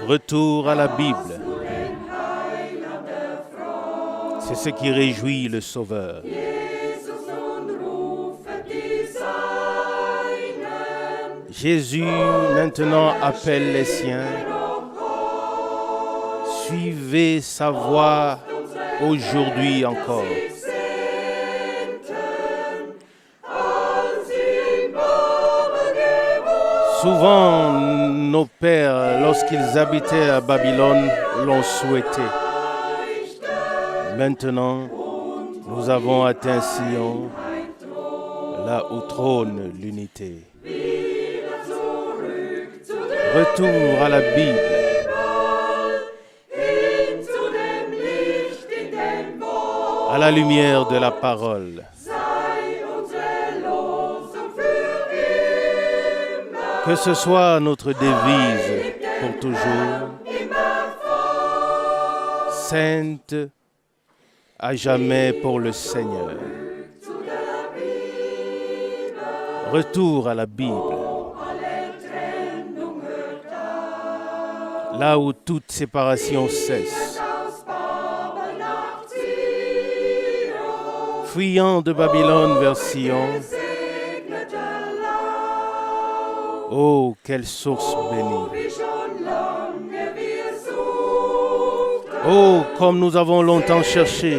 Retour à la Bible. C'est ce qui réjouit le Sauveur. Jésus maintenant appelle les siens. Suivez sa voie aujourd'hui encore. Souvent, nos pères, lorsqu'ils habitaient à Babylone, l'ont souhaité. Maintenant, nous avons atteint Sion, là où trône l'unité. Retour à la Bible. À la lumière de la parole. Que ce soit notre devise pour toujours, sainte à jamais pour le Seigneur. Retour à la Bible. Là où toute séparation cesse. Fuyant de Babylone vers Sion. Oh, quelle source bénie! Oh, comme nous avons longtemps cherché,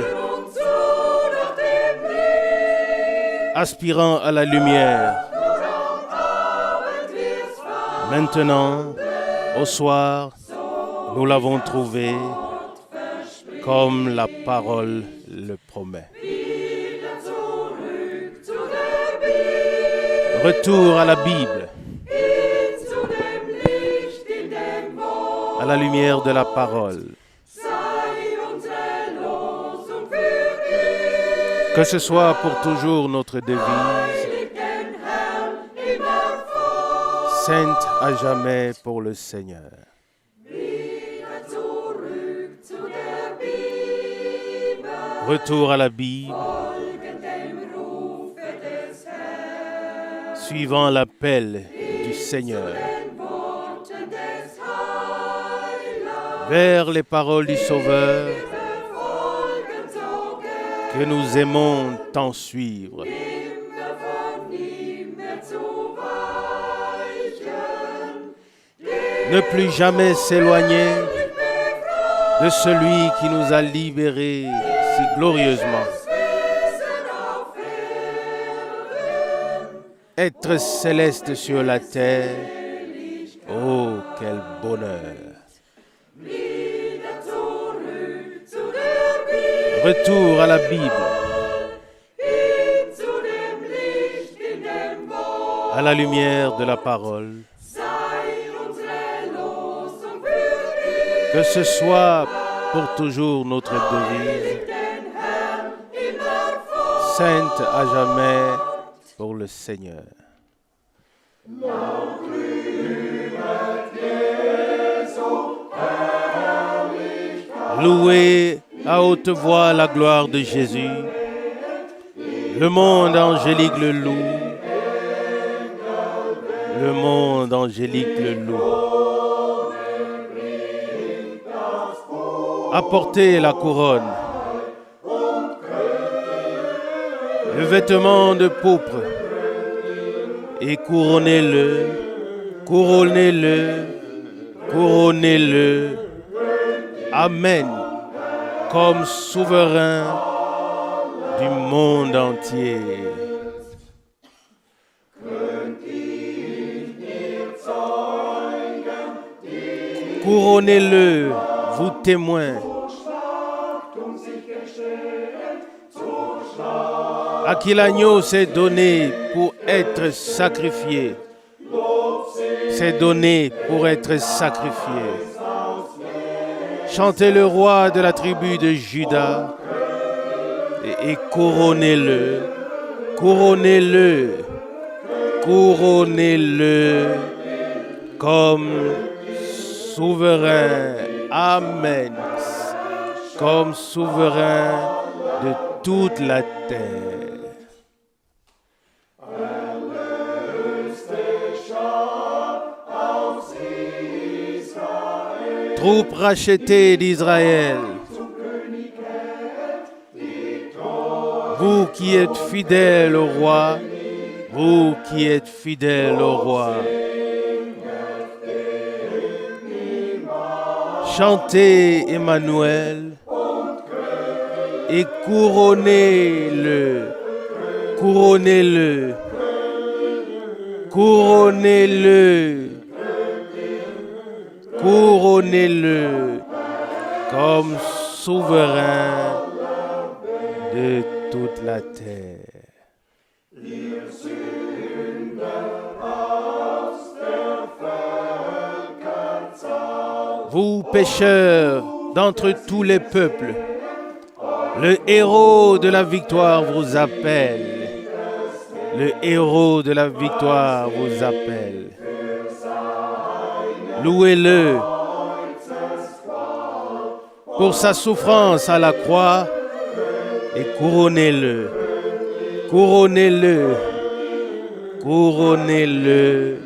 aspirant à la lumière. Maintenant, au soir, nous l'avons trouvé comme la parole le promet. Retour à la Bible. À la lumière de la parole. Que ce soit pour toujours notre devise, sainte à jamais pour le Seigneur. Retour à la Bible, suivant l'appel du Seigneur. Vers les paroles du Sauveur que nous aimons tant suivre. Ne plus jamais s'éloigner de celui qui nous a libérés si glorieusement. Être céleste sur la terre, oh quel bonheur! Retour à la Bible, à la lumière de la parole. Que ce soit pour toujours notre devise, sainte à jamais pour le Seigneur. Louez à haute voix la gloire de Jésus. Le monde angélique le loue. Le monde angélique le loue. Apportez la couronne. Le vêtement de pourpre. Et couronnez-le. Couronnez-le. Couronnez-le. Amen. Comme souverain du monde entier. Couronnez-le, vous témoins, à qui l'agneau s'est donné pour être sacrifié. S'est donné pour être sacrifié. Chantez le roi de la tribu de Juda et couronnez-le, couronnez-le, couronnez-le comme souverain, amen, comme souverain de toute la terre. troupe rachetée d'Israël, vous qui êtes fidèles au roi, vous qui êtes fidèles au roi. Chantez Emmanuel et couronnez-le, couronnez-le, couronnez-le, couronnez-le comme souverain de toute la terre. Vous pécheurs d'entre tous les peuples, le héros de la victoire vous appelle. Le héros de la victoire vous appelle. Louez-le pour sa souffrance à la croix et couronnez-le. Couronnez-le. Couronnez-le.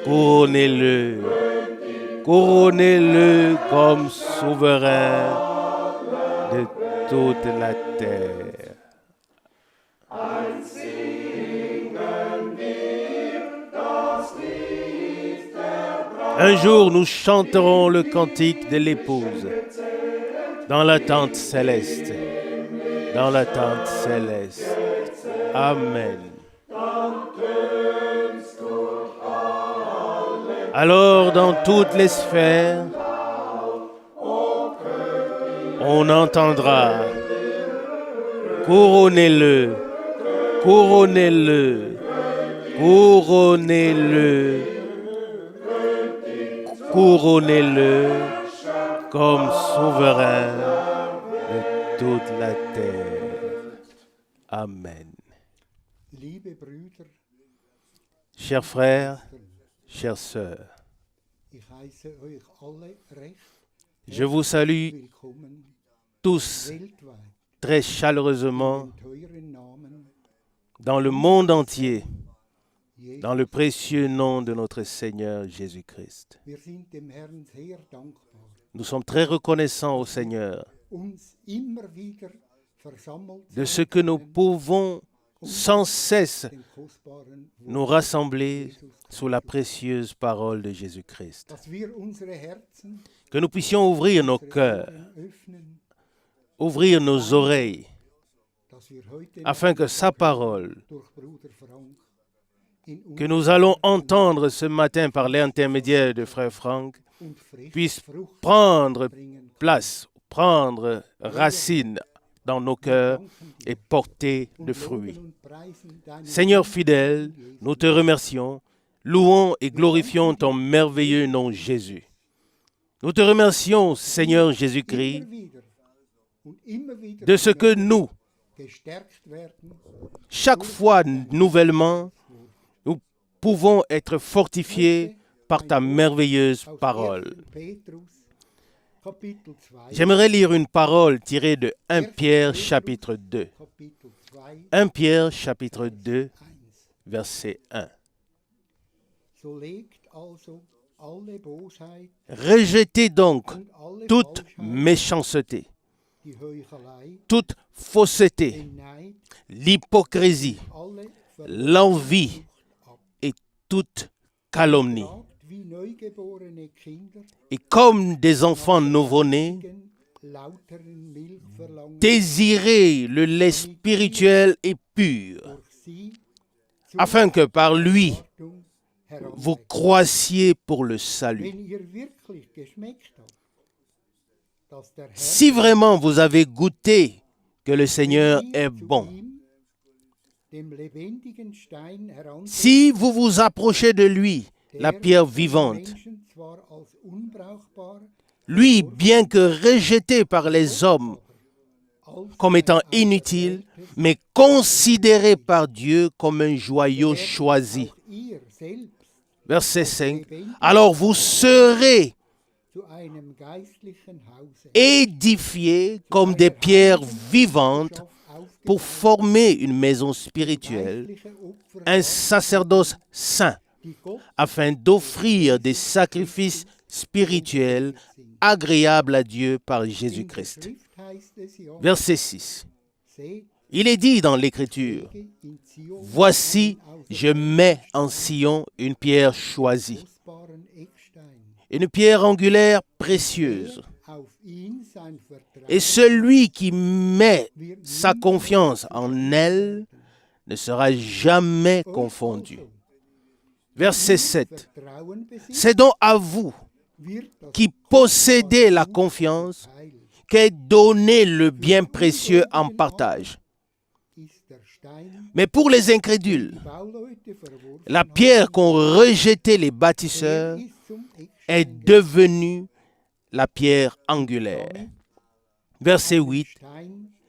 Couronnez-le. Couronnez-le comme souverain de toute la terre. Un jour, nous chanterons le cantique de l'épouse dans la tente céleste. Dans la tente céleste. Amen. Alors, dans toutes les sphères, on entendra couronnez-le, couronnez-le, couronnez-le, couronnez-le comme souverain de toute la terre. Amen. Chers frères, chères sœurs, je vous salue tous très chaleureusement dans le monde entier, dans le précieux nom de notre Seigneur Jésus-Christ. Nous sommes très reconnaissants au Seigneur de ce que nous pouvons sans cesse nous rassembler sous la précieuse parole de Jésus-Christ. Que nous puissions ouvrir nos cœurs, ouvrir nos oreilles, afin que sa parole, que nous allons entendre ce matin par l'intermédiaire de Frère Franck, puisse prendre place, prendre racine dans nos cœurs et porter de fruits. Seigneur fidèle, nous te remercions, louons et glorifions ton merveilleux nom Jésus. Nous te remercions, Seigneur Jésus-Christ, de ce que nous, chaque fois nouvellement, nous pouvons être fortifiés par ta merveilleuse parole. J'aimerais lire une parole tirée de 1 Pierre chapitre 2. 1 Pierre chapitre 2, verset 1. Rejetez donc toute méchanceté, toute fausseté, l'hypocrisie, l'envie et toute calomnie. Et comme des enfants nouveau-nés, désirez le lait spirituel et pur, afin que par lui, vous croissiez pour le salut. Si vraiment vous avez goûté que le Seigneur est bon, si vous vous approchez de lui, la pierre vivante, lui, bien que rejeté par les hommes comme étant inutile, mais considéré par Dieu comme un joyau choisi. Verset 5. Alors vous serez édifiés comme des pierres vivantes pour former une maison spirituelle, un sacerdoce saint, afin d'offrir des sacrifices spirituelle, agréable à Dieu par Jésus-Christ. Verset 6. Il est dit dans l'Écriture, « Voici, je mets en Sion une pierre choisie, une pierre angulaire précieuse. Et celui qui met sa confiance en elle ne sera jamais confondu. » Verset 7. C'est donc à vous qui possédez la confiance qu'est donné le bien précieux en partage. Mais pour les incrédules, la pierre qu'ont rejetée les bâtisseurs est devenue la pierre angulaire. Verset 8.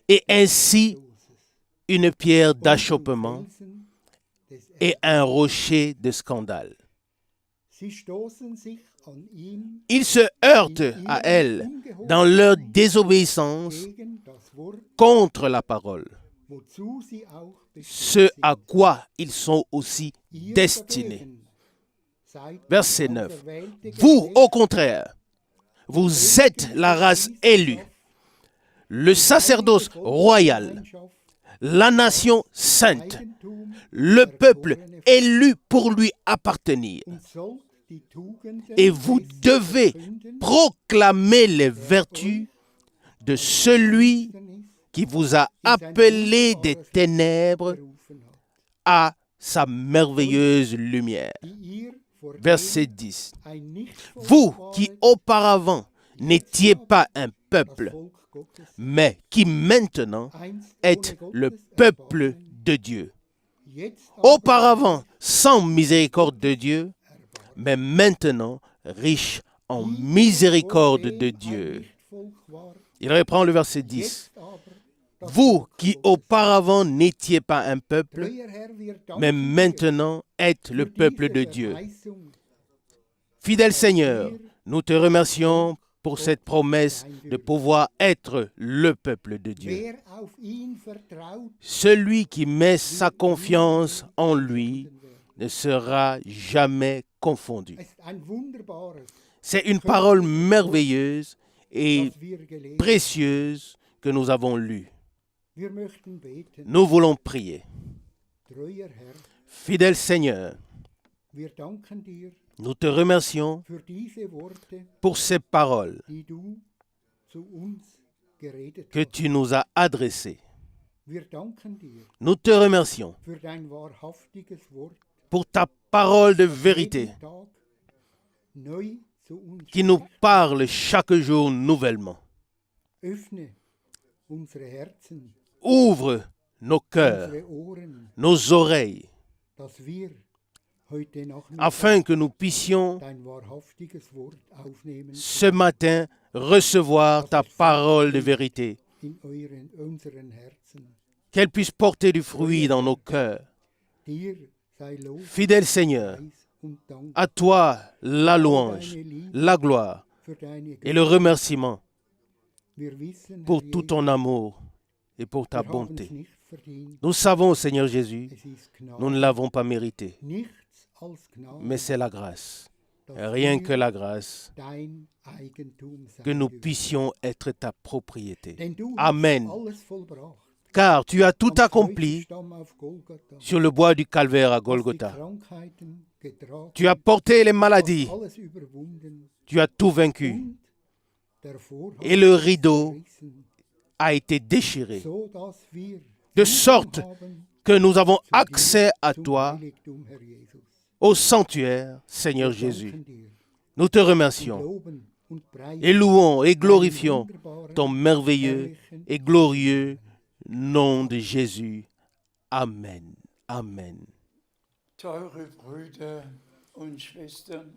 Et ainsi une pierre d'achoppement et un rocher de scandale. Ils se heurtent à elle dans leur désobéissance contre la parole, ce à quoi ils sont aussi destinés. Verset 9. Vous, au contraire, vous êtes la race élue, le sacerdoce royal, la nation sainte, le peuple élu pour lui appartenir. Et vous devez proclamer les vertus de celui qui vous a appelé des ténèbres à sa merveilleuse lumière. Verset 10. Vous qui auparavant n'étiez pas un peuple, mais qui maintenant êtes le peuple de Dieu. Auparavant sans miséricorde de Dieu, mais maintenant riche en miséricorde de Dieu. Il reprend le verset 10. Vous qui auparavant n'étiez pas un peuple, mais maintenant êtes le peuple de Dieu. Fidèle Seigneur, nous te remercions pour cette promesse de pouvoir être le peuple de Dieu. Celui qui met sa confiance en lui ne sera jamais confondu. C'est une parole merveilleuse et précieuse que nous avons lue. Nous voulons prier. Fidèle Seigneur, nous te remercions pour ces paroles que tu nous as adressées. Nous te remercions pour ta parole de vérité qui nous parle chaque jour nouvellement. Ouvre nos cœurs, nos oreilles, afin que nous puissions ce matin recevoir ta parole de vérité, qu'elle puisse porter du fruit dans nos cœurs. Fidèle Seigneur, à toi la louange, la gloire et le remerciement pour tout ton amour et pour ta bonté. Nous savons, Seigneur Jésus, nous ne l'avons pas mérité, mais c'est la grâce, rien que la grâce, que nous puissions être ta propriété. Amen. Car tu as tout accompli sur le bois du calvaire à Golgotha. Tu as porté les maladies, tu as tout vaincu, et le rideau a été déchiré, de sorte que nous avons accès à toi, au sanctuaire, Seigneur Jésus. Nous te remercions et louons et glorifions ton merveilleux et glorieux nom de Jésus. Amen. Amen.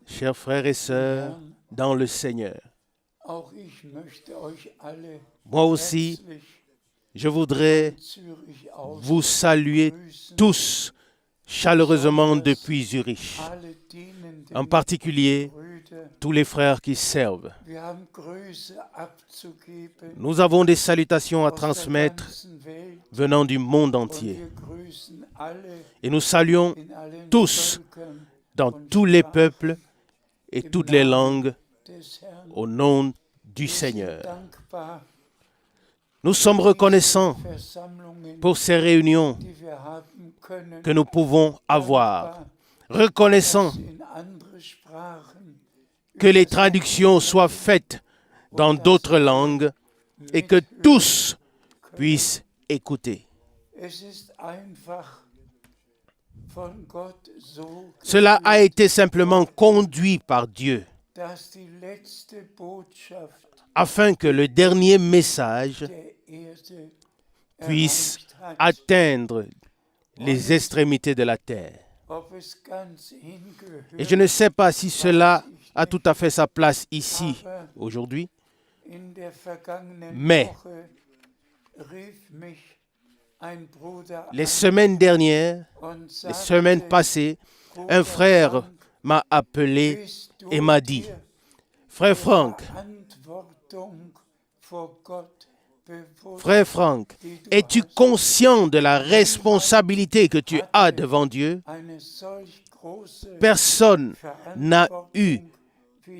Chers frères et sœurs dans le Seigneur, moi aussi, je voudrais vous saluer tous chaleureusement depuis Zurich, en particulier tous les frères qui servent. Nous avons des salutations à transmettre venant du monde entier. Et nous saluons tous, dans tous les peuples et toutes les langues, au nom du Seigneur. Nous sommes reconnaissants pour ces réunions que nous pouvons avoir. Reconnaissants que les traductions soient faites dans d'autres langues et que tous puissent écouter. Cela a été simplement conduit par Dieu afin que le dernier message puisse atteindre les extrémités de la terre. Et je ne sais pas si cela a tout à fait sa place ici aujourd'hui, mais les semaines dernières, les semaines passées, un frère m'a appelé et m'a dit, « Frère Franck, es-tu conscient de la responsabilité que tu as devant Dieu? Personne n'a eu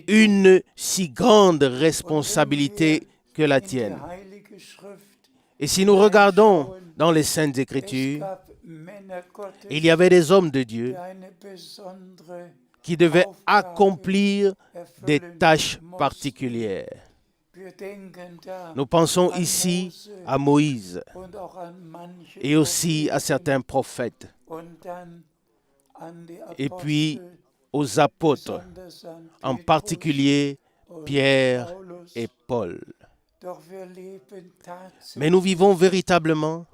une si grande responsabilité que la tienne. » Et si nous regardons dans les Saintes Écritures, il y avait des hommes de Dieu qui devaient accomplir des tâches particulières. Nous pensons ici à Moïse et aussi à certains prophètes, et puis aux apôtres, en particulier Pierre et Paul. Mais nous vivons véritablement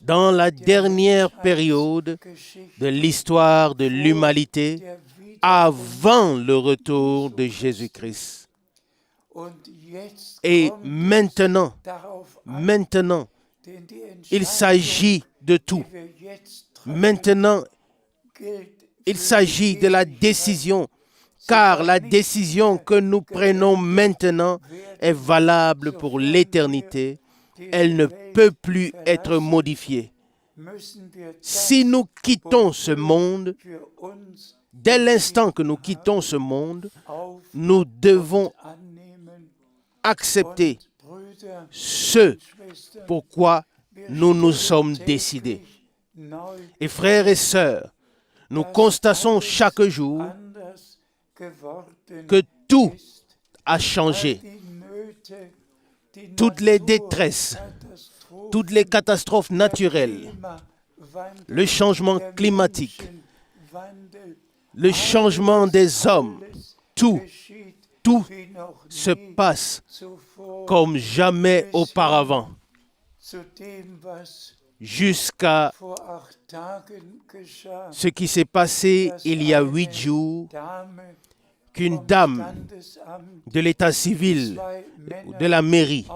dans la dernière période de l'histoire de l'humanité avant le retour de Jésus-Christ. Et maintenant, il s'agit de tout. Maintenant, il s'agit de la décision, car la décision que nous prenons maintenant est valable pour l'éternité. Elle ne peut plus être modifiée. Si nous quittons ce monde, dès l'instant que nous quittons ce monde, nous devons accepter ce pourquoi nous nous sommes décidés. Et frères et sœurs, nous constatons chaque jour que tout a changé. Toutes les détresses, toutes les catastrophes naturelles, le changement climatique, le changement des hommes, tout se passe comme jamais auparavant, jusqu'à ce qui s'est passé il y a 8 jours, qu'une dame de l'état civil, de la mairie,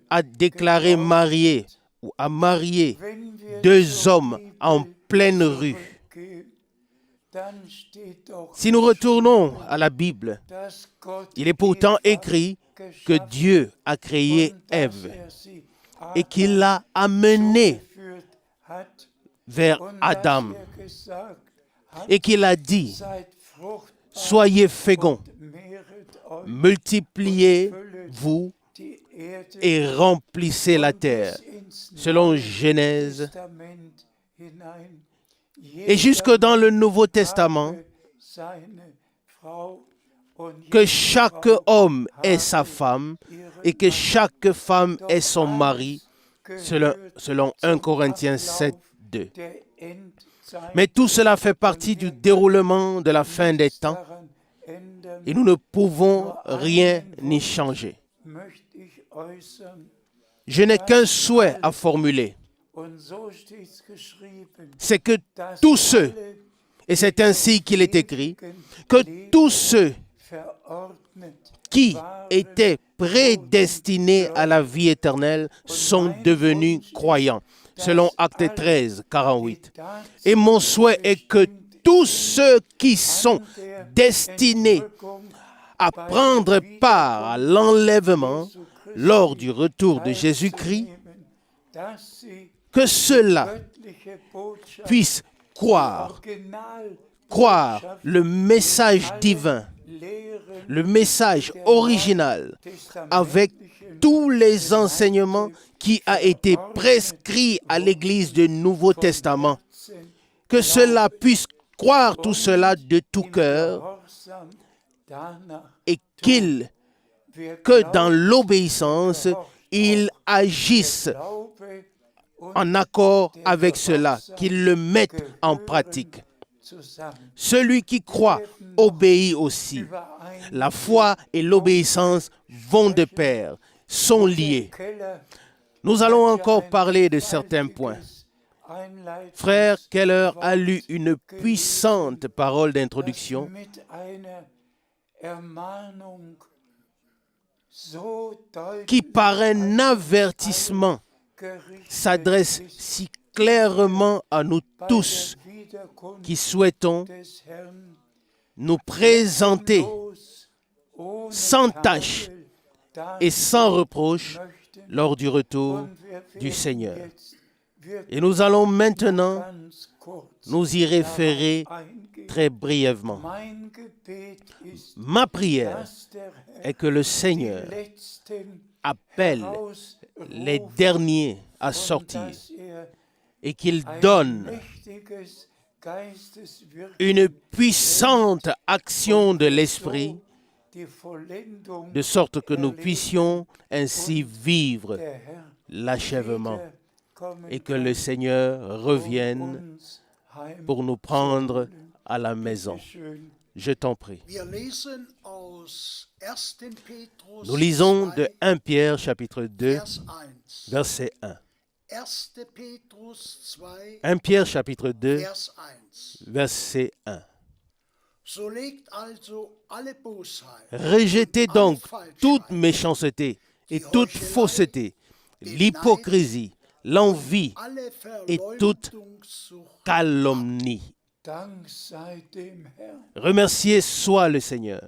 a déclaré marier ou a marié 2 hommes en pleine rue. Si nous retournons à la Bible, il est pourtant écrit que Dieu a créé Ève et qu'il l'a amenée vers Adam et qu'il a dit, « Soyez féconds, multipliez-vous et remplissez la terre. » Selon Genèse. Et jusque dans le Nouveau Testament, que chaque homme ait sa femme et que chaque femme ait son mari, selon 1 Corinthiens 7, 2. Mais tout cela fait partie du déroulement de la fin des temps et nous ne pouvons rien y changer. Je n'ai qu'un souhait à formuler. C'est que tous ceux, et c'est ainsi qu'il est écrit, que tous ceux qui étaient prédestinés à la vie éternelle sont devenus croyants, selon Actes 13, 48. Et mon souhait est que tous ceux qui sont destinés à prendre part à l'enlèvement lors du retour de Jésus-Christ, que ceux-là puissent croire croire le message divin, le message original, avec tous les enseignements qui a été prescrit à l'Église du Nouveau Testament, que cela puisse croire tout cela de tout cœur et que dans l'obéissance, ils agissent en accord avec cela, qu'ils le mettent en pratique. Celui qui croit obéit aussi. La foi et l'obéissance vont de pair, sont liés. Nous allons encore parler de certains points. Frère Keller a lu une puissante parole d'introduction qui, par un avertissement, s'adresse si clairement à nous tous qui souhaitons nous présenter sans tache et sans reproche lors du retour du Seigneur. Et nous allons maintenant nous y référer très brièvement. Ma prière est que le Seigneur appelle les derniers à sortir et qu'il donne une puissante action de l'Esprit de sorte que nous puissions ainsi vivre l'achèvement et que le Seigneur revienne pour nous prendre à la maison. Je t'en prie. Nous lisons de 1 Pierre chapitre 2, verset 1. 1 Pierre chapitre 2, verset 1. Rejetez donc toute méchanceté et toute fausseté, l'hypocrisie, l'envie et toute calomnie. Remercié soit le Seigneur.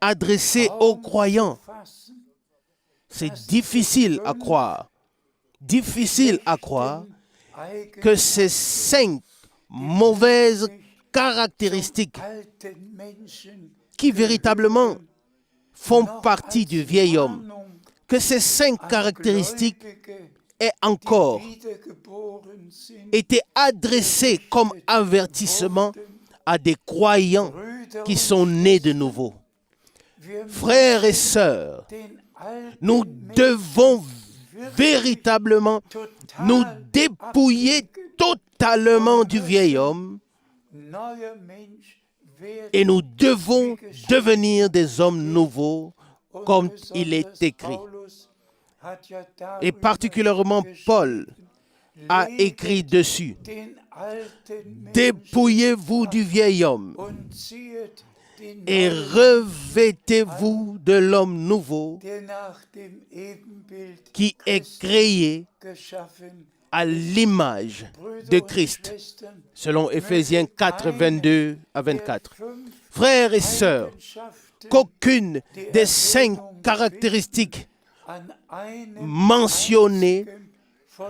Adressé aux croyants, c'est difficile à croire que ces 5 mauvaises caractéristiques qui véritablement font partie du vieil homme, que ces 5 caractéristiques aient encore été adressées comme avertissement à des croyants qui sont nés de nouveau. Frères et sœurs, nous devons véritablement nous dépouiller totalement du vieil homme et nous devons devenir des hommes nouveaux comme il est écrit. Et particulièrement Paul a écrit dessus. Dépouillez-vous du vieil homme et revêtez-vous de l'homme nouveau qui est créé à l'image de Christ, selon Éphésiens 4, 22 à 24. Frères et sœurs, qu'aucune des 5 caractéristiques mentionnées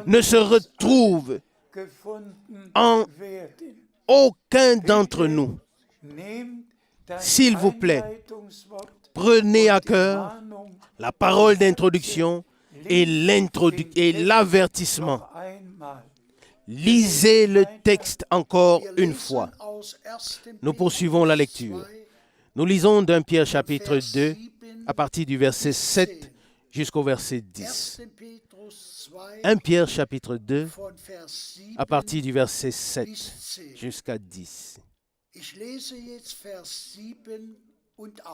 ne se retrouve en aucun d'entre nous. S'il vous plaît, prenez à cœur la parole d'introduction et l'avertissement. Lisez le texte encore une fois. Nous poursuivons la lecture. Nous lisons d'1 Pierre chapitre 2 à partir du verset 7 jusqu'au verset 10. 1 Pierre chapitre 2 à partir du verset 7 jusqu'à 10.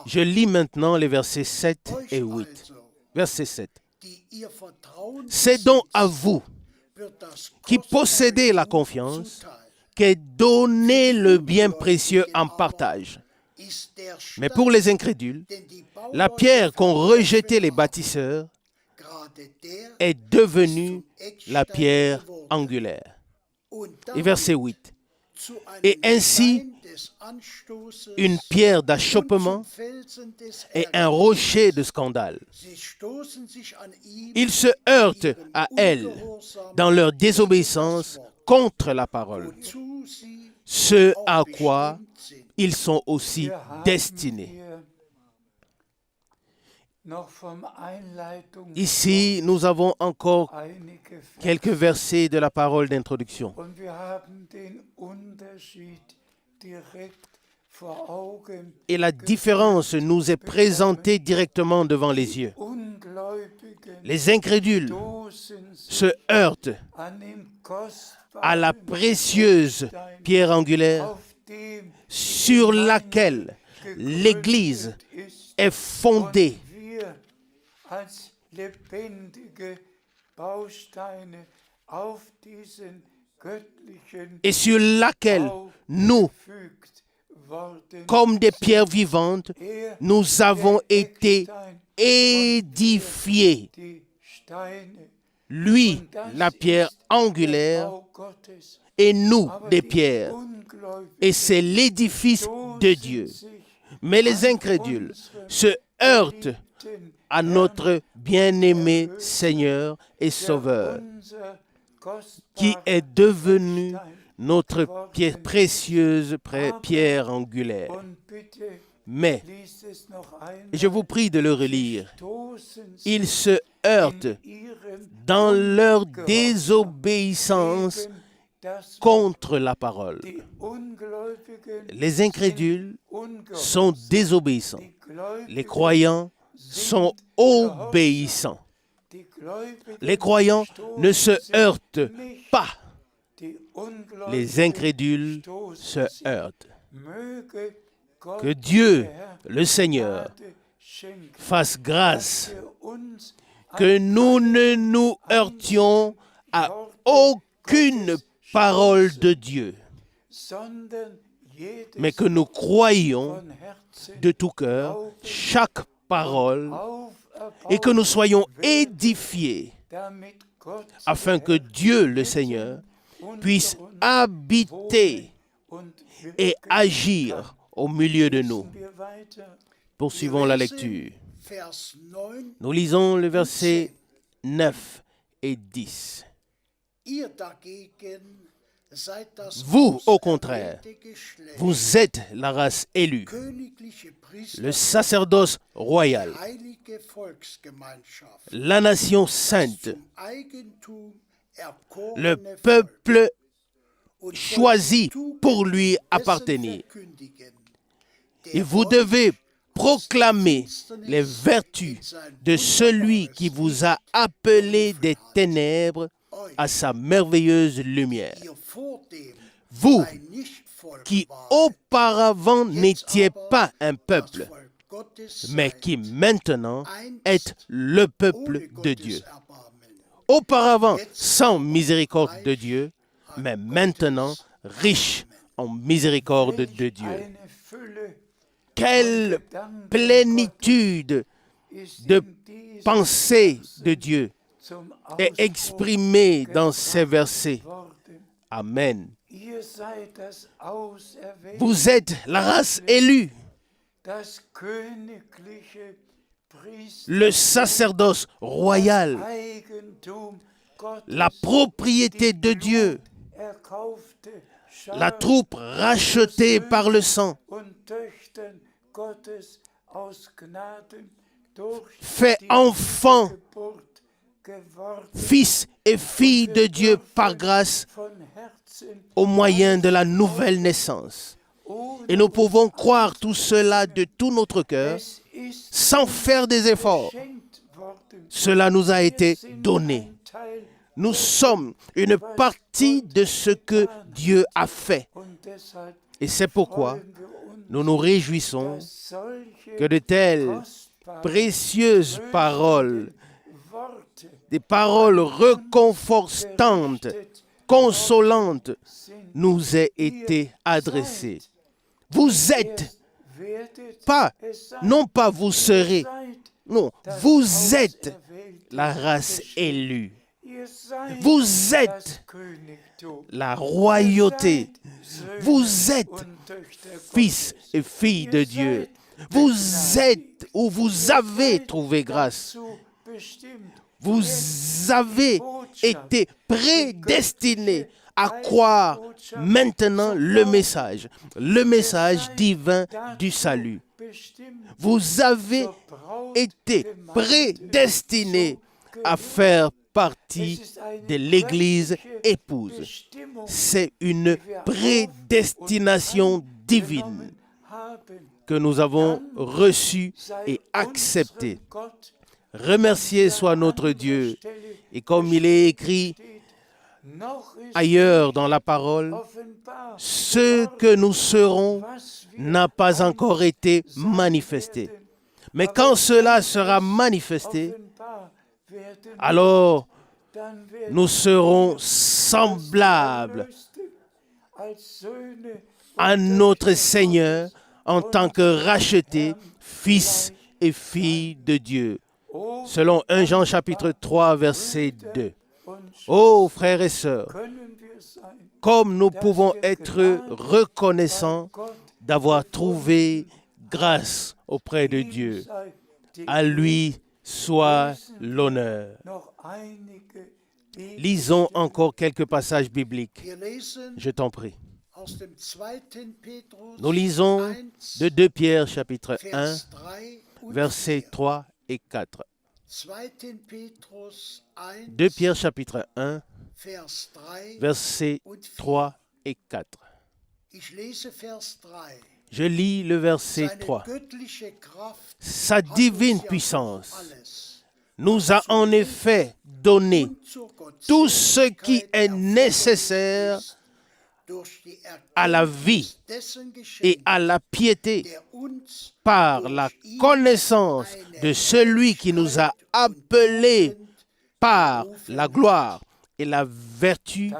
Je lis maintenant les versets 7 et 8. Verset 7. C'est donc à vous qui possédez la confiance qu'est donné le bien précieux en partage. Mais pour les incrédules, la pierre qu'ont rejetée les bâtisseurs est devenue la pierre angulaire. Et verset 8. Et ainsi, une pierre d'achoppement et un rocher de scandale. Ils se heurtent à elle dans leur désobéissance contre la parole, ce à quoi ils sont aussi destinés. Ici, nous avons encore quelques versets de la parole d'introduction. Et la différence nous est présentée directement devant les yeux. Les incrédules se heurtent à la précieuse pierre angulaire sur laquelle l'Église est fondée et sur laquelle nous, comme des pierres vivantes, nous avons été édifiés. Lui, la pierre angulaire, et nous, des pierres. Et c'est l'édifice de Dieu. Mais les incrédules se heurtent à notre bien-aimé Seigneur et Sauveur, qui est devenu notre précieuse pierre angulaire. Mais, je vous prie de le relire, ils se heurtent dans leur désobéissance contre la parole. Les incrédules sont désobéissants. Les croyants sont obéissants. Les croyants ne se heurtent pas. Les incrédules se heurtent. Que Dieu, le Seigneur, fasse grâce, que nous ne nous heurtions à aucune parole de Dieu, mais que nous croyions de tout cœur chaque parole et que nous soyons édifiés afin que Dieu, le Seigneur, puisse habiter et agir au milieu de nous. Poursuivons la lecture. Nous lisons le verset 9 et 10. Vous, au contraire, vous êtes la race élue, le sacerdoce royal, la nation sainte, le peuple choisi pour lui appartenir. Et vous devez proclamer les vertus de celui qui vous a appelé des ténèbres à sa merveilleuse lumière. Vous, qui auparavant n'étiez pas un peuple, mais qui maintenant êtes le peuple de Dieu. Auparavant sans miséricorde de Dieu, mais maintenant riche en miséricorde de Dieu. Quelle plénitude de pensée de Dieu est exprimée dans ces versets. Amen. Vous êtes la race élue, le sacerdoce royal, la propriété de Dieu, la troupe rachetée par le sang, fait enfant, fils et filles de Dieu par grâce au moyen de la nouvelle naissance. Et nous pouvons croire tout cela de tout notre cœur sans faire des efforts. Cela nous a été donné. Nous sommes une partie de ce que Dieu a fait. Et c'est pourquoi nous nous réjouissons que de telles précieuses paroles, des paroles réconfortantes, consolantes, nous aient été adressées. Vous êtes, non pas vous serez, non, vous êtes la race élue. Vous êtes la royauté. Vous êtes fils et filles de Dieu. Vous êtes ou vous avez trouvé grâce. Vous avez été prédestinés à croire maintenant le message divin du salut. Vous avez été prédestinés à faire partie de l'Église épouse. C'est une prédestination divine que nous avons reçue et acceptée. Remercié soit notre Dieu. Et comme il est écrit ailleurs dans la parole, ce que nous serons n'a pas encore été manifesté. Mais quand cela sera manifesté, alors nous serons semblables à notre Seigneur en tant que rachetés, fils et filles de Dieu. Selon 1 Jean chapitre 3, verset 2. Oh, frères et sœurs, comme nous pouvons être reconnaissants d'avoir trouvé grâce auprès de Dieu. À lui soit l'honneur. Lisons encore quelques passages bibliques. Je t'en prie. Nous lisons de 2 Pierre chapitre 1, versets 3 et 4. 2 Pierre chapitre 1, versets 3 et 4. Je lis le verset 3. Sa divine puissance nous a en effet donné tout ce qui est nécessaire à la vie et à la piété par la connaissance de celui qui nous a appelés par la gloire et la vertu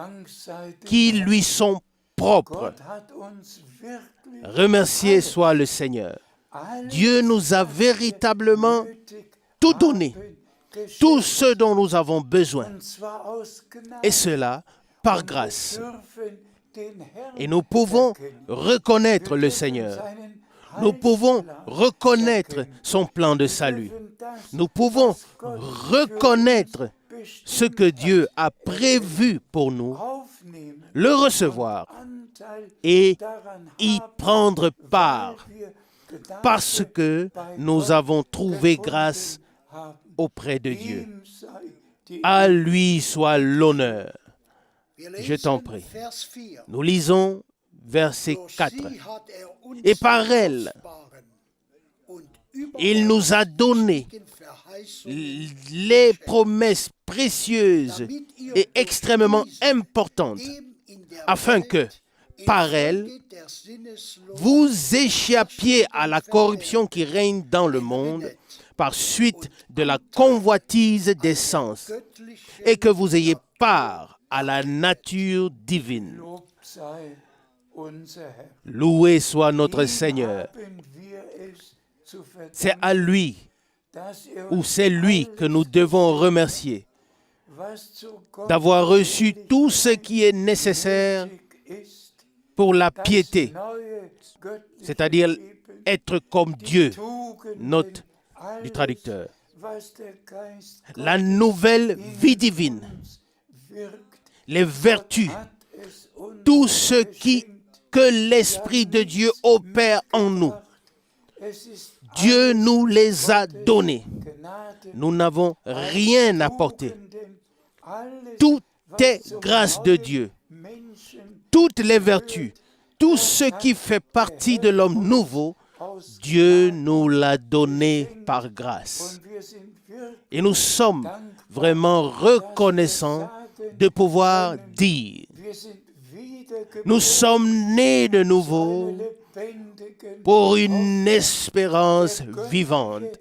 qui lui sont propres. Remercié soit le Seigneur. Dieu nous a véritablement tout donné, tout ce dont nous avons besoin, et cela par grâce. Et nous pouvons reconnaître le Seigneur. Nous pouvons reconnaître son plan de salut. Nous pouvons reconnaître ce que Dieu a prévu pour nous, le recevoir et y prendre part, parce que nous avons trouvé grâce auprès de Dieu. À lui soit l'honneur. Je t'en prie. Nous lisons verset 4. Et par elle, il nous a donné les promesses précieuses et extrêmement importantes, afin que, par elle, vous échappiez à la corruption qui règne dans le monde par suite de la convoitise des sens, et que vous ayez part à la nature divine. Loué soit notre Seigneur. C'est à lui, ou c'est lui que nous devons remercier d'avoir reçu tout ce qui est nécessaire pour la piété, c'est-à-dire être comme Dieu, note du traducteur. La nouvelle vie divine, les vertus, tout ce que l'Esprit de Dieu opère en nous. Dieu nous les a donnés. Nous n'avons rien apporté. Tout est grâce de Dieu. Toutes les vertus, tout ce qui fait partie de l'homme nouveau, Dieu nous l'a donné par grâce. Et nous sommes vraiment reconnaissants de pouvoir dire, nous sommes nés de nouveau pour une espérance vivante.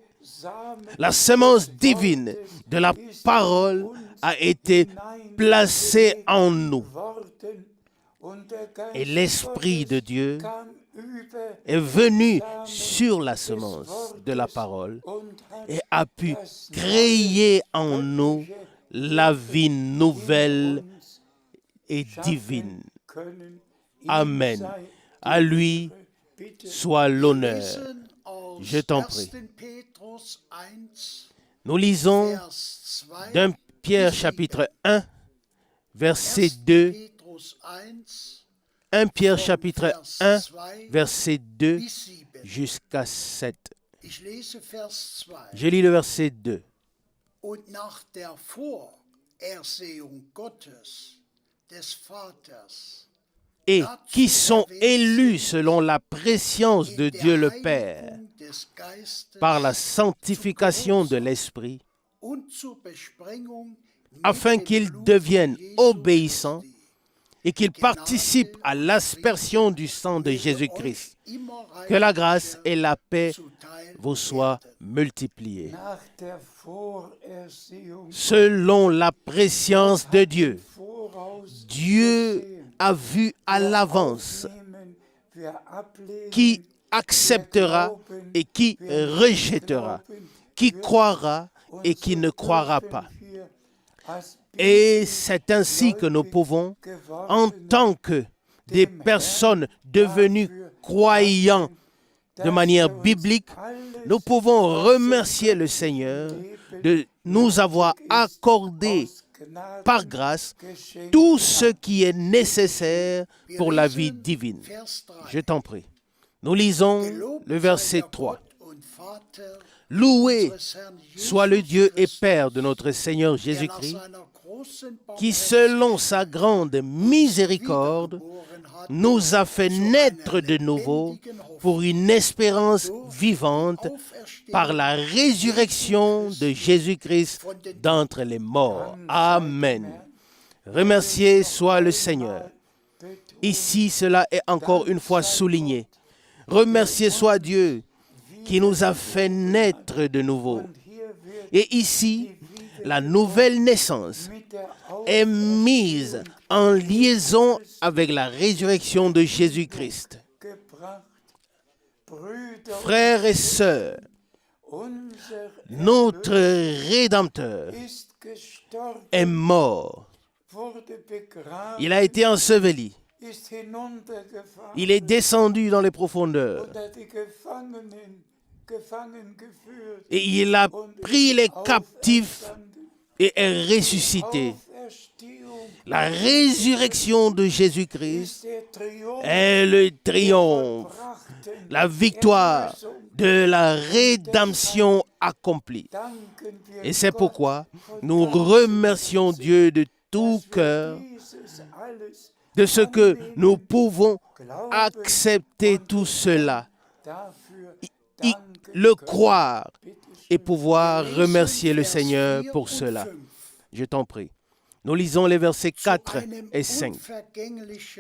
La semence divine de la parole a été placée en nous. Et l'Esprit de Dieu est venu sur la semence de la parole et a pu créer en nous la vie nouvelle et divine. Amen. À lui soit l'honneur. Je t'en prie. Nous lisons d'un Pierre chapitre 1, versets 2 1 Pierre chapitre 1, verset 2 jusqu'à 7. Je lis le verset 2. Und nach der Vorersehung Gottes, des Vaters, Et qui sont élus selon la préscience de Dieu le Père, par la sanctification de l'Esprit, afin qu'ils deviennent obéissants et qu'ils participent à l'aspersion du sang de Jésus-Christ. Que la grâce et la paix vous soient multipliées. Selon la préscience de Dieu, Dieu a vu à l'avance qui acceptera et qui rejettera, qui croira et qui ne croira pas. Et c'est ainsi que nous pouvons, en tant que des personnes devenues croyants de manière biblique, nous pouvons remercier le Seigneur de nous avoir accordé par grâce tout ce qui est nécessaire pour la vie divine. Je t'en prie. Nous lisons le verset 3. Loué soit le Dieu et Père de notre Seigneur Jésus-Christ, qui selon sa grande miséricorde nous a fait naître de nouveau pour une espérance vivante par la résurrection de Jésus-Christ d'entre les morts. Amen. Remercié soit le Seigneur. Ici, cela est encore une fois souligné. Remercié soit Dieu qui nous a fait naître de nouveau. Et ici, la nouvelle naissance est mise en liaison avec la résurrection de Jésus-Christ. Frères et sœurs, notre Rédempteur est mort. Il a été enseveli. Il est descendu dans les profondeurs. Et il a pris les captifs et est ressuscité. La résurrection de Jésus-Christ est le triomphe, la victoire de la rédemption accomplie. Et c'est pourquoi nous remercions Dieu de tout cœur de ce que nous pouvons accepter tout cela, le croire et pouvoir remercier le Seigneur pour cela. Je t'en prie. Nous lisons les versets 4 et 5.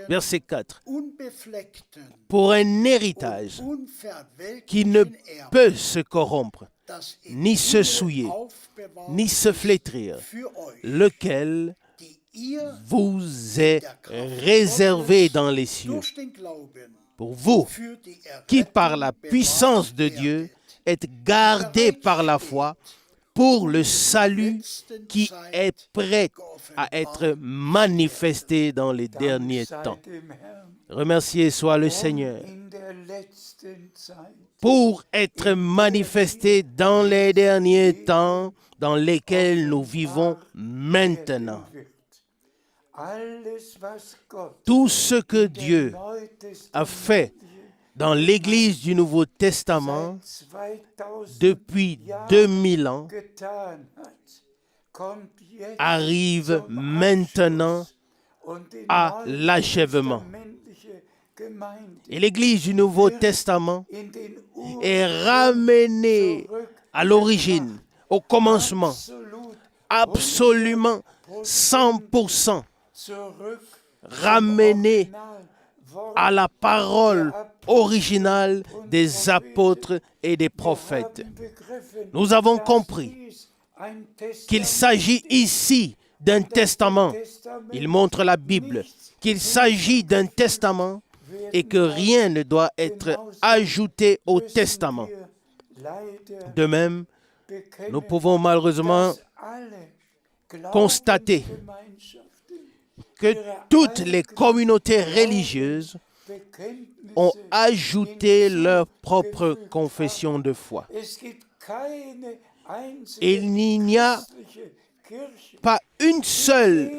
Verset 4. Pour un héritage qui ne peut se corrompre, ni se souiller, ni se flétrir, lequel vous est réservé dans les cieux. Pour vous, qui par la puissance de Dieu êtes gardés par la foi pour le salut qui est prêt à être manifesté dans les derniers temps. Remercié soit le Seigneur pour être manifesté dans les derniers temps dans lesquels nous vivons maintenant. Tout ce que Dieu a fait dans l'Église du Nouveau Testament depuis 2000 ans arrive maintenant à l'achèvement. Et l'Église du Nouveau Testament est ramenée à l'origine, au commencement, absolument 100%, ramenée à la parole originale des apôtres et des prophètes. Nous avons compris qu'il s'agit ici d'un testament. Il montre la Bible, qu'il s'agit d'un testament et que rien ne doit être ajouté au testament. De même, nous pouvons malheureusement constater que toutes les communautés religieuses ont ajouté leur propre confession de foi. Il n'y a pas une seule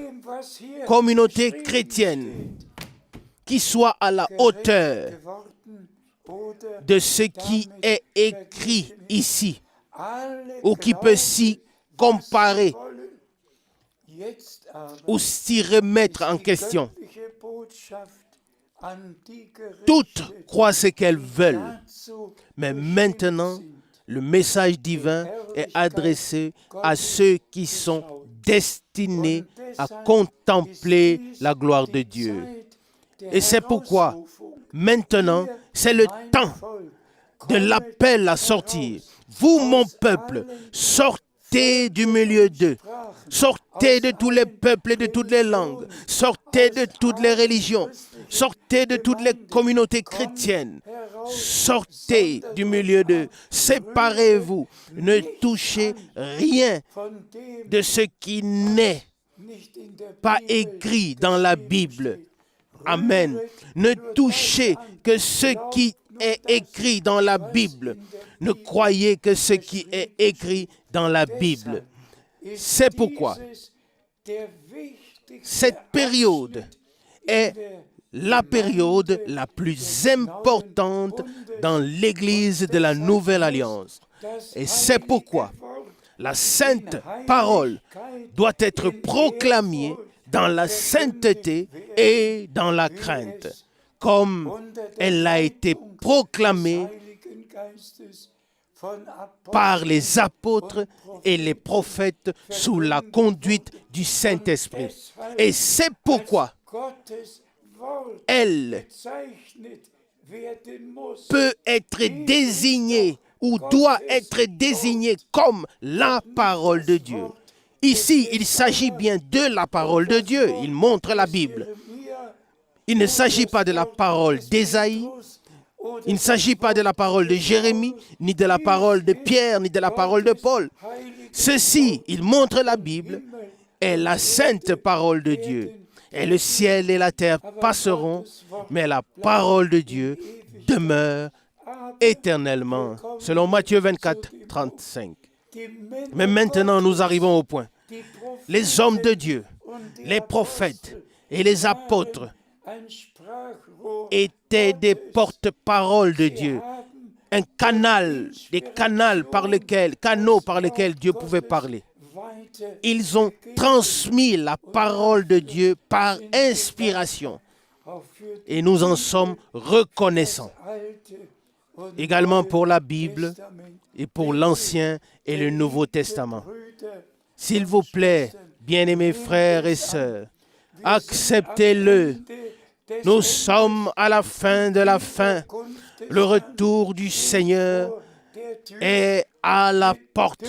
communauté chrétienne qui soit à la hauteur de ce qui est écrit ici, ou qui peut s'y comparer, ou s'y remettre en question. Toutes croient ce qu'elles veulent, mais maintenant, le message divin est adressé à ceux qui sont destinés à contempler la gloire de Dieu. Et c'est pourquoi, maintenant, c'est le temps de l'appel à sortir. Vous, mon peuple, sortez du milieu d'eux. Sortez de tous les peuples et de toutes les langues. Sortez de toutes les religions. Sortez de toutes les communautés chrétiennes. Sortez du milieu d'eux. Séparez-vous. Ne touchez rien de ce qui n'est pas écrit dans la Bible. Amen. Ne touchez que ce qui est écrit dans la Bible. Ne croyez que ce qui est écrit dans la Bible. C'est pourquoi cette période est la période la plus importante dans l'Église de la Nouvelle Alliance. Et c'est pourquoi la sainte parole doit être proclamée dans la sainteté et dans la crainte, comme elle a été proclamée par les apôtres et les prophètes sous la conduite du Saint-Esprit. Et c'est pourquoi elle peut être désignée ou doit être désignée comme la parole de Dieu. Ici, il s'agit bien de la parole de Dieu. Il montre la Bible. Il ne s'agit pas de la parole d'Ésaïe. Il ne s'agit pas de la parole de Jérémie, ni de la parole de Pierre, ni de la parole de Paul. Ceci, il montre la Bible, est la sainte parole de Dieu. Et le ciel et la terre passeront, mais la parole de Dieu demeure éternellement. Selon Matthieu 24, 35. Mais maintenant, nous arrivons au point. Les hommes de Dieu, les prophètes et les apôtres étaient des porte-paroles de Dieu. Un canal, des canaux par lesquels Dieu pouvait parler. Ils ont transmis la parole de Dieu par inspiration. Et nous en sommes reconnaissants. Également pour la Bible et pour l'Ancien et le Nouveau Testament. S'il vous plaît, bien-aimés frères et sœurs, acceptez-le. Nous sommes à la fin de la fin. Le retour du Seigneur est à la porte.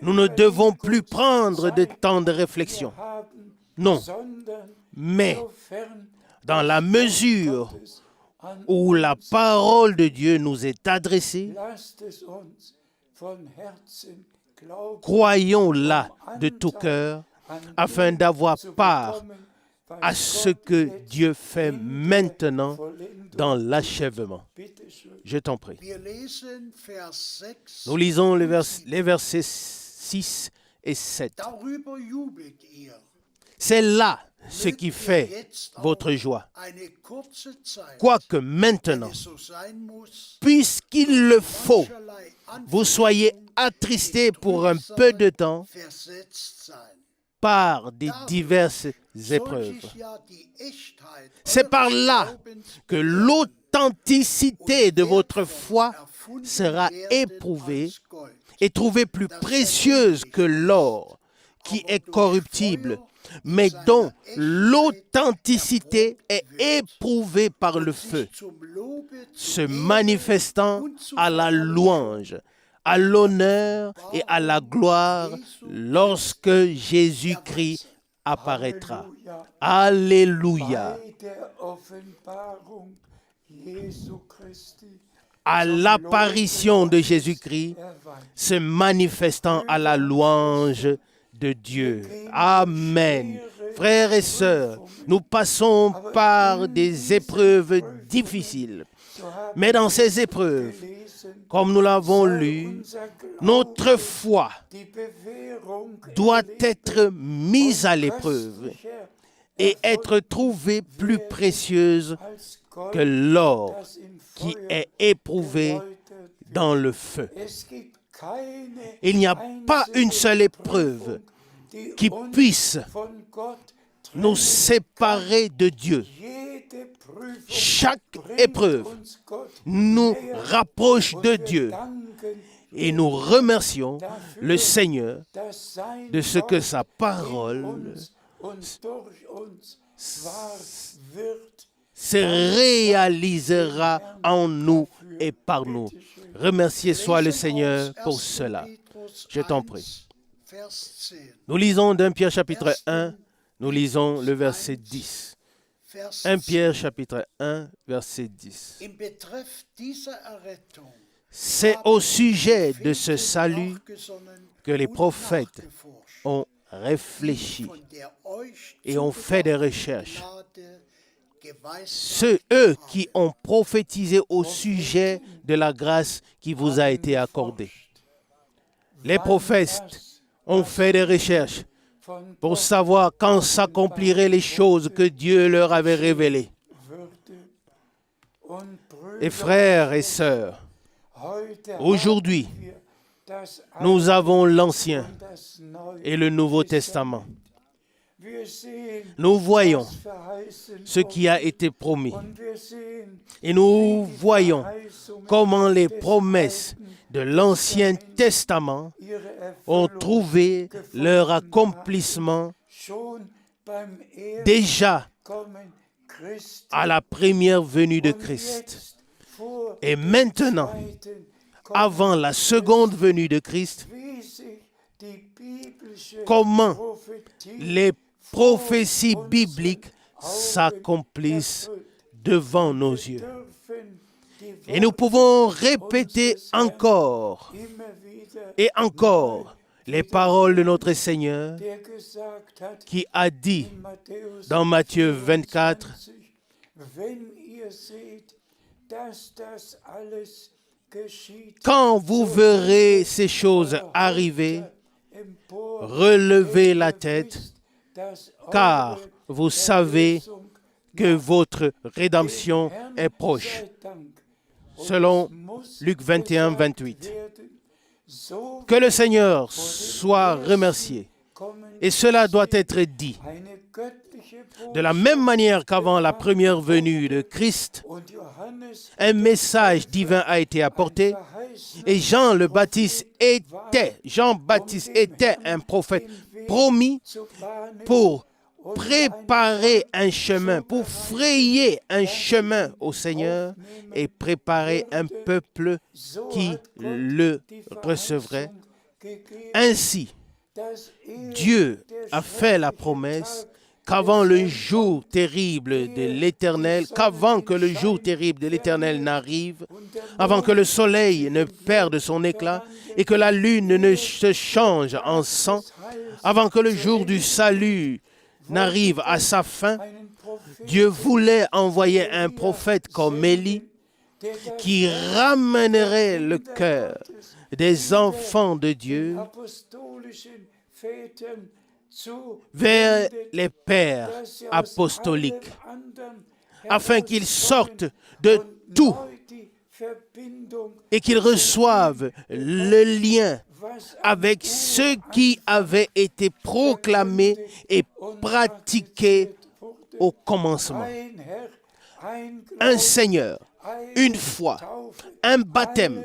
Nous ne devons plus prendre de temps de réflexion. Non, mais dans la mesure où la parole de Dieu nous est adressée, croyons-la de tout cœur afin d'avoir part à ce que Dieu fait maintenant dans l'achèvement. Je t'en prie. Nous lisons les versets 6 et 7. C'est là ce qui fait votre joie. Quoique maintenant, puisqu'il le faut, vous soyez attristés pour un peu de temps par des diverses épreuves. C'est par là que l'authenticité de votre foi sera éprouvée et trouvée plus précieuse que l'or, qui est corruptible, mais dont l'authenticité est éprouvée par le feu, se manifestant à la louange, à l'honneur et à la gloire lorsque Jésus-Christ apparaîtra. Alléluia. À l'apparition de Jésus-Christ, se manifestant à la louange de Dieu. Amen. Frères et sœurs, nous passons par des épreuves difficiles. Mais dans ces épreuves, comme nous l'avons lu, notre foi doit être mise à l'épreuve et être trouvée plus précieuse que l'or qui est éprouvé dans le feu. Il n'y a pas une seule épreuve qui puisse nous séparer de Dieu. Chaque épreuve nous rapproche de Dieu et nous remercions le Seigneur de ce que sa parole se réalisera en nous et par nous. Remercié soit le Seigneur pour cela. Je t'en prie. Nous lisons d'1 Pierre chapitre 1, nous lisons le verset 10. 1 Pierre chapitre 1, verset 10. C'est au sujet de ce salut que les prophètes ont réfléchi et ont fait des recherches. Eux qui ont prophétisé au sujet de la grâce qui vous a été accordée. Les prophètes ont fait des recherches pour savoir quand s'accompliraient les choses que Dieu leur avait révélées. Et frères et sœurs, aujourd'hui, nous avons l'Ancien et le Nouveau Testament. Nous voyons ce qui a été promis. Et nous voyons comment les promesses de l'Ancien Testament ont trouvé leur accomplissement déjà à la première venue de Christ. Et maintenant, avant la seconde venue de Christ, comment les prophéties bibliques s'accomplissent devant nos yeux. Et nous pouvons répéter encore et encore les paroles de notre Seigneur qui a dit dans Matthieu 24, quand vous verrez ces choses arriver, relevez la tête, car vous savez que votre rédemption est proche. Selon Luc 21, 28. Que le Seigneur soit remercié. Et cela doit être dit. De la même manière qu'avant la première venue de Christ, un message divin a été apporté et Jean-Baptiste était un prophète promis pour préparer un chemin, pour frayer un chemin au Seigneur et préparer un peuple qui le recevrait. Ainsi, Dieu a fait la promesse qu'avant le jour terrible de l'Éternel, qu'avant que le jour terrible de l'Éternel n'arrive, avant que le soleil ne perde son éclat et que la lune ne se change en sang, avant que le jour du salut n'arrive à sa fin, Dieu voulait envoyer un prophète comme Élie qui ramènerait le cœur des enfants de Dieu vers les pères apostoliques, afin qu'ils sortent de tout et qu'ils reçoivent le lien avec ce qui avait été proclamé et pratiqué au commencement. Un Seigneur, une foi, un baptême,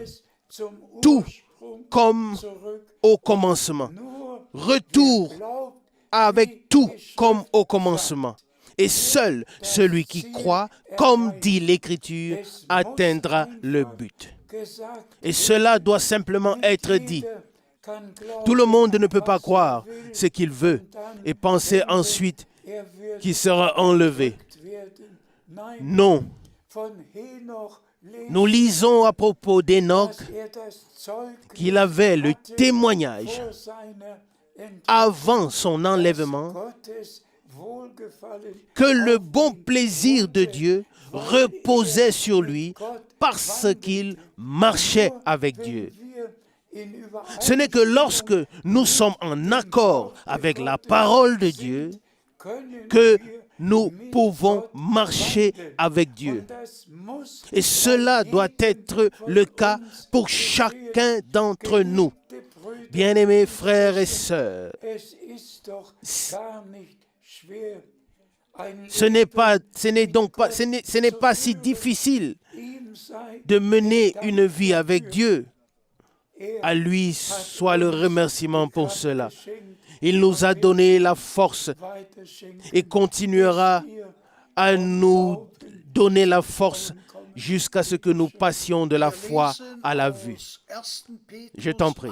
tout comme au commencement. Retour avec tout comme au commencement. Et seul celui qui croit, comme dit l'Écriture, atteindra le but. Et cela doit simplement être dit. Tout le monde ne peut pas croire ce qu'il veut et penser ensuite qu'il sera enlevé. Non. Nous lisons à propos d'Enoch qu'il avait le témoignage avant son enlèvement que le bon plaisir de Dieu reposait sur lui parce qu'il marchait avec Dieu. Ce n'est que lorsque nous sommes en accord avec la parole de Dieu que nous pouvons marcher avec Dieu. Et cela doit être le cas pour chacun d'entre nous. Bien-aimés frères et sœurs, ce n'est pas si difficile de mener une vie avec Dieu. À lui soit le remerciement pour cela. Il nous a donné la force et continuera à nous donner la force jusqu'à ce que nous passions de la foi à la vue. Je t'en prie.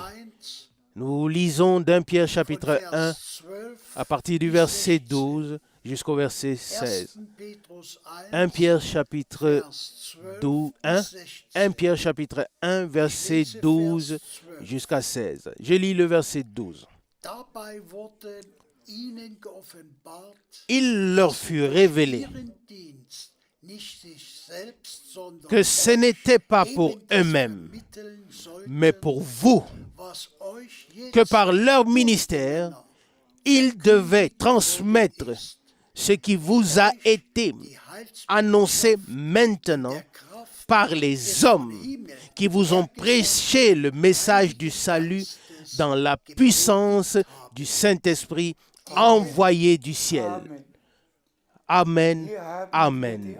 Nous lisons d'1 Pierre chapitre 1 à partir du verset 12 jusqu'au verset 16. 1 Pierre chapitre 1 Pierre chapitre 1 verset 12 jusqu'à 16. Je lis le verset 12. Il leur fut révélé que ce n'était pas pour eux-mêmes, mais pour vous, que par leur ministère, ils devaient transmettre ce qui vous a été annoncé maintenant par les hommes qui vous ont prêché le message du salut dans la puissance du Saint-Esprit envoyé du ciel. Amen. Amen.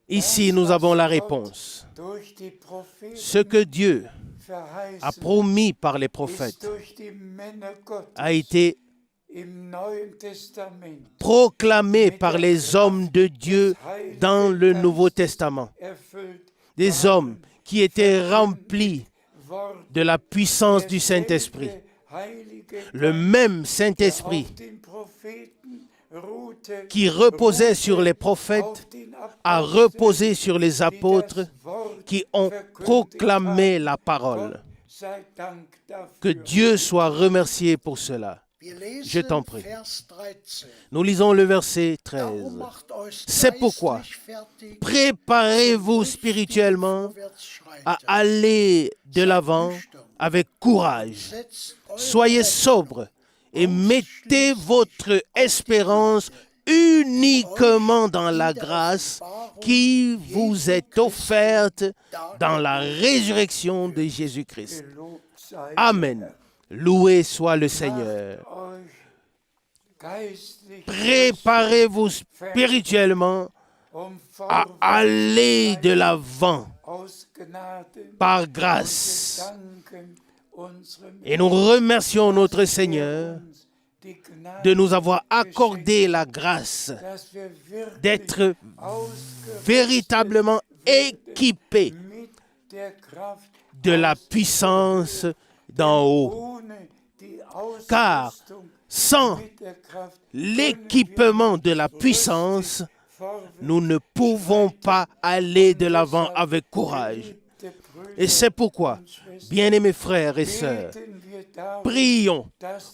Ici, nous avons la réponse. Ce que Dieu a promis par les prophètes a été proclamé par les hommes de Dieu dans le Nouveau Testament. Des hommes qui étaient remplis de la puissance du Saint-Esprit. Le même Saint-Esprit qui reposait sur les prophètes a reposé sur les apôtres qui ont proclamé la parole. Que Dieu soit remercié pour cela. Je t'en prie. Nous lisons le verset 13. C'est pourquoi, préparez-vous spirituellement à aller de l'avant avec courage. Soyez sobres et mettez votre espérance uniquement dans la grâce qui vous est offerte dans la résurrection de Jésus-Christ. Amen. Loué soit le Seigneur. Préparez-vous spirituellement à aller de l'avant par grâce. Et nous remercions notre Seigneur de nous avoir accordé la grâce d'être véritablement équipés de la puissance d'en haut. Car sans l'équipement de la puissance, nous ne pouvons pas aller de l'avant avec courage. Et c'est pourquoi, bien-aimés frères et sœurs, prions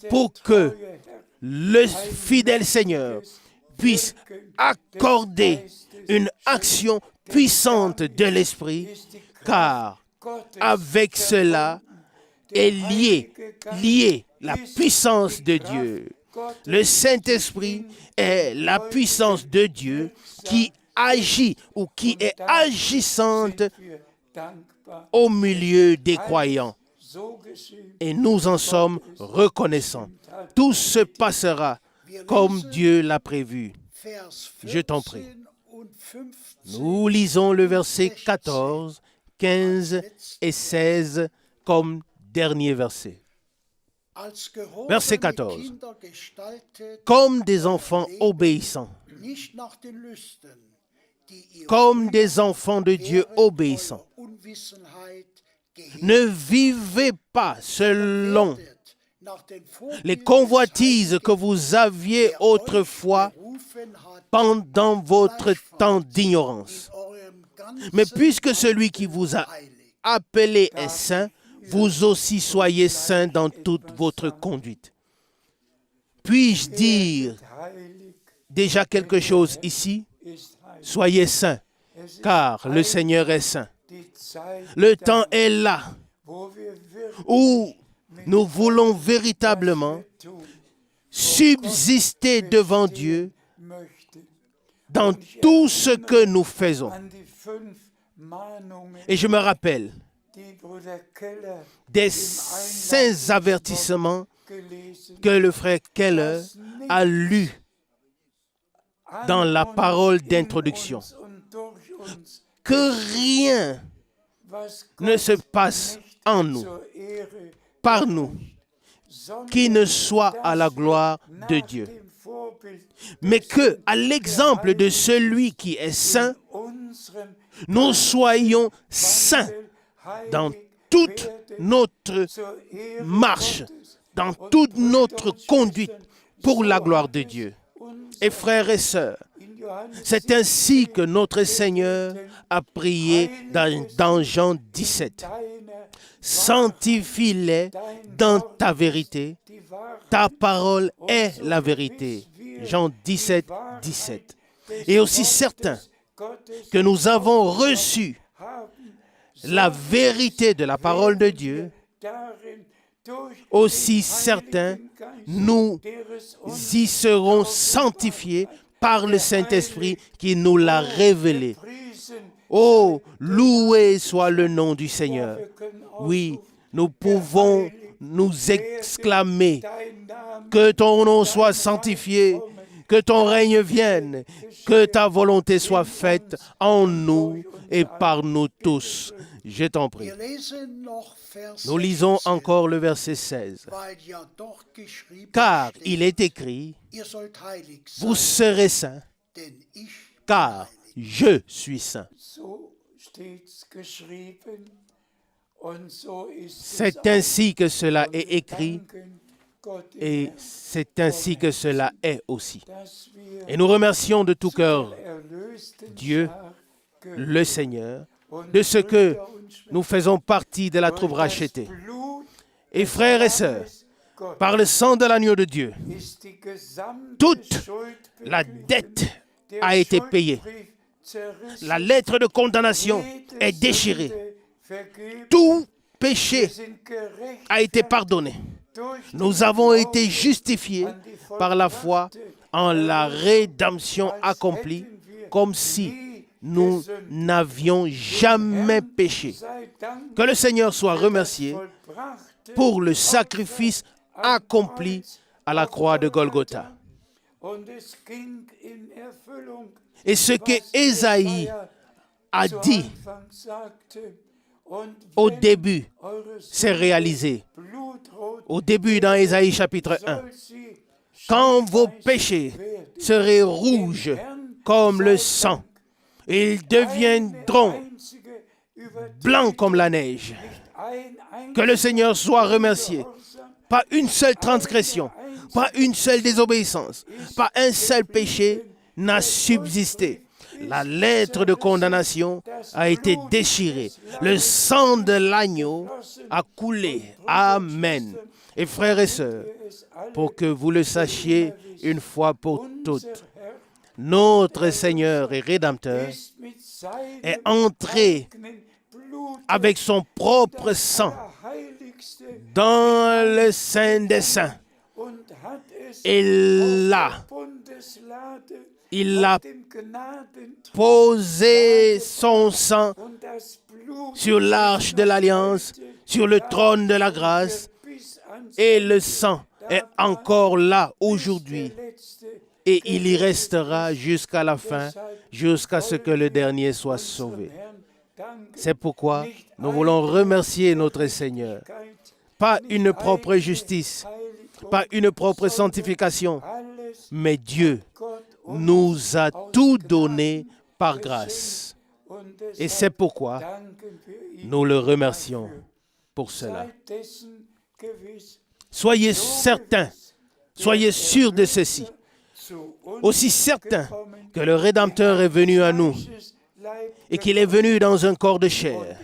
pour que le fidèle Seigneur puisse accorder une action puissante de l'Esprit, car avec cela est liée la puissance de Dieu. Le Saint-Esprit est la puissance de Dieu qui agit ou qui est agissante au milieu des croyants. Et nous en sommes reconnaissants. Tout se passera comme Dieu l'a prévu. Je t'en prie. Nous lisons le verset 14, 15 et 16 comme dernier verset. Verset 14. Comme des enfants obéissants, comme des enfants de Dieu obéissants, ne vivez pas selon les convoitises que vous aviez autrefois pendant votre temps d'ignorance. Mais puisque celui qui vous a appelé est saint, vous aussi soyez saints dans toute votre conduite. Puis-je dire déjà quelque chose ici? Soyez saints, car le Seigneur est saint. Le temps est là où nous voulons véritablement subsister devant Dieu dans tout ce que nous faisons. Et je me rappelle des saints avertissements que le frère Keller a lus dans la parole d'introduction. Que rien ne se passe en nous, par nous, qui ne soit à la gloire de Dieu. Mais que, à l'exemple de celui qui est saint, nous soyons saints dans toute notre marche, dans toute notre conduite pour la gloire de Dieu. Et frères et sœurs, c'est ainsi que notre Seigneur a prié dans Jean 17. Sanctifie-les dans ta vérité, ta parole est la vérité. Jean 17, 17. Et aussi certain que nous avons reçu la vérité de la parole de Dieu, aussi certain nous y serons sanctifiés par le Saint-Esprit qui nous l'a révélé. Oh, loué soit le nom du Seigneur. Oui, nous pouvons nous exclamer que ton nom soit sanctifié, que ton règne vienne, que ta volonté soit faite en nous et par nous tous. Je t'en prie. Nous lisons encore le verset 16. Car il est écrit, vous serez saints, car je suis saint. C'est ainsi que cela est écrit et c'est ainsi que cela est aussi. Et nous remercions de tout cœur Dieu, le Seigneur, de ce que nous faisons partie de la troupe rachetée. Et frères et sœurs, par le sang de l'agneau de Dieu, toute la dette a été payée. La lettre de condamnation est déchirée. Tout péché a été pardonné. Nous avons été justifiés par la foi en la rédemption accomplie, comme si nous n'avions jamais péché. Que le Seigneur soit remercié pour le sacrifice accompli à la croix de Golgotha. Et ce que Ésaïe a dit au début s'est réalisé. Au début dans Ésaïe chapitre 1. Quand vos péchés seraient rouges comme le sang, ils deviendront blancs comme la neige. Que le Seigneur soit remercié. Pas une seule transgression, pas une seule désobéissance, pas un seul péché n'a subsisté. La lettre de condamnation a été déchirée. Le sang de l'agneau a coulé. Amen. Et frères et sœurs, pour que vous le sachiez une fois pour toutes, notre Seigneur et Rédempteur est entré avec son propre sang dans le Saint des Saints. Et là, il a posé son sang sur l'arche de l'Alliance, sur le trône de la grâce, et le sang est encore là aujourd'hui. Et il y restera jusqu'à la fin, jusqu'à ce que le dernier soit sauvé. C'est pourquoi nous voulons remercier notre Seigneur. Pas une propre justice, pas une propre sanctification, mais Dieu nous a tout donné par grâce. Et c'est pourquoi nous le remercions pour cela. Soyez certains, soyez sûrs de ceci. Aussi certain que le Rédempteur est venu à nous et qu'il est venu dans un corps de chair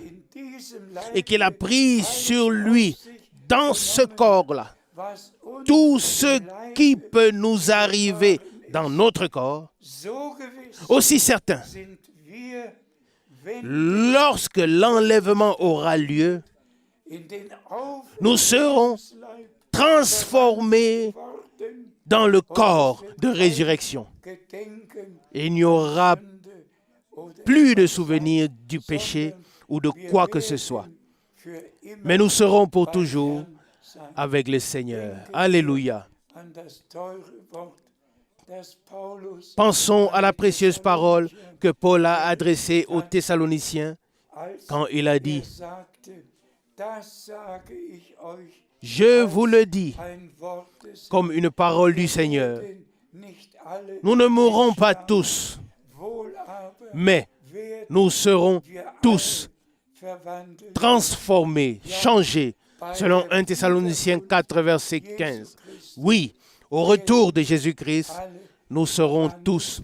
et qu'il a pris sur lui, dans ce corps-là, tout ce qui peut nous arriver dans notre corps, aussi certain, lorsque l'enlèvement aura lieu, nous serons transformés dans le corps de résurrection. Et il n'y aura plus de souvenir du péché ou de quoi que ce soit. Mais nous serons pour toujours avec le Seigneur. Alléluia. Pensons à la précieuse parole que Paul a adressée aux Thessaloniciens quand il a dit « Je vous le dis comme une parole du Seigneur. Nous ne mourrons pas tous, mais nous serons tous transformés, changés, selon 1 Thessaloniciens 4, verset 15. Oui, au retour de Jésus-Christ, nous serons tous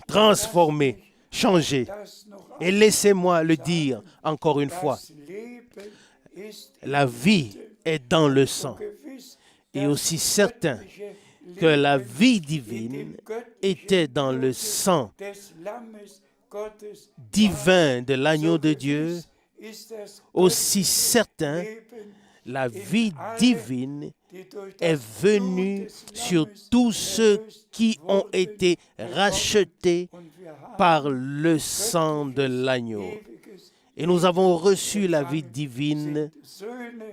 transformés, changés. Et laissez-moi le dire encore une fois, la vie est dans le sang. Et aussi certain que la vie divine était dans le sang divin de l'agneau de Dieu, aussi certain la vie divine est venue sur tous ceux qui ont été rachetés par le sang de l'agneau. Et nous avons reçu la vie divine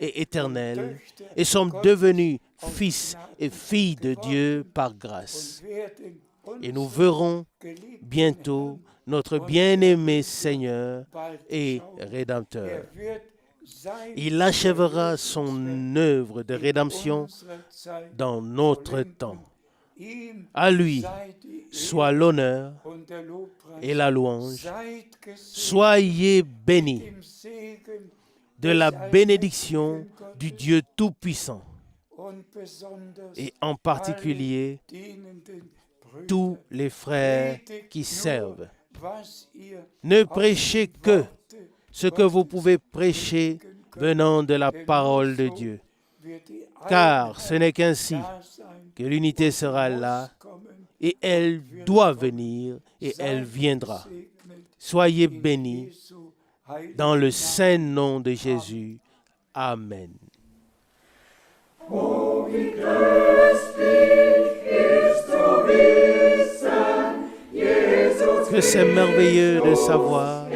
et éternelle et sommes devenus fils et filles de Dieu par grâce. Et nous verrons bientôt notre bien-aimé Seigneur et Rédempteur. Il achèvera son œuvre de rédemption dans notre temps. À lui soit l'honneur et la louange. Soyez bénis de la bénédiction du Dieu Tout-Puissant et en particulier tous les frères qui servent. Ne prêchez que ce que vous pouvez prêcher venant de la parole de Dieu, car ce n'est qu'ainsi que l'unité sera là et elle doit venir et elle viendra. Soyez bénis dans le saint nom de Jésus. Amen. Oh, wie köstlich ist zu wissen, Jesus Que c'est merveilleux de savoir,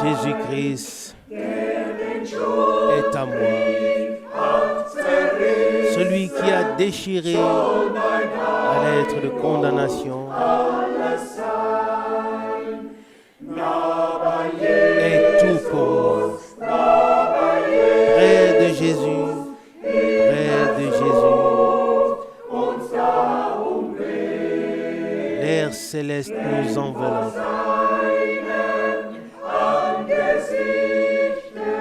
Jésus-Christ est à moi. Celui qui a déchiré la lettre de condamnation est tout pour moi. Près de Jésus, l'air céleste nous enveloppe.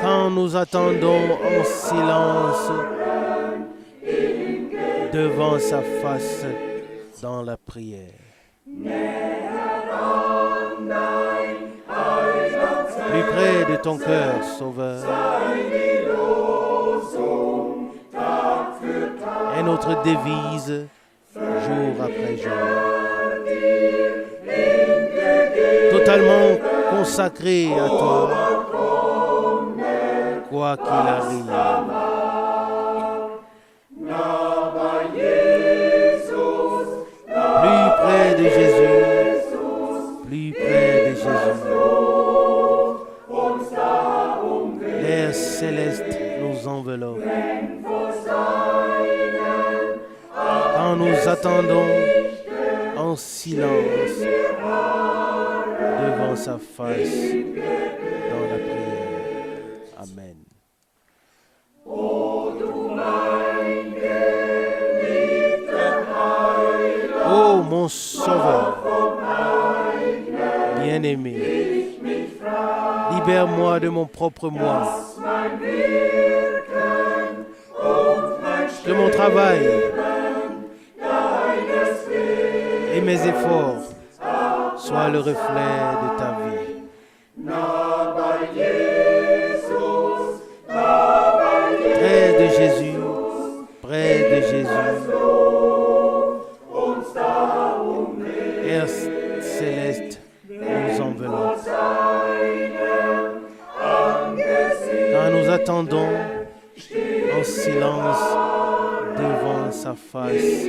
Quand nous attendons en silence devant sa face dans la prière. Plus près de ton cœur, Sauveur, est notre devise jour après jour. Totalement consacré à toi, quoi qu'il arrive. Plus près de Jésus, plus près de Jésus. L'air céleste nous enveloppe. Quand nous attendons en silence devant sa face dans la prière. Amen. Ô mon Sauveur, bien-aimé, libère-moi de mon propre moi, de mon travail et mes efforts soient le reflet de ta vie. Près de Jésus, attendons en silence devant sa face.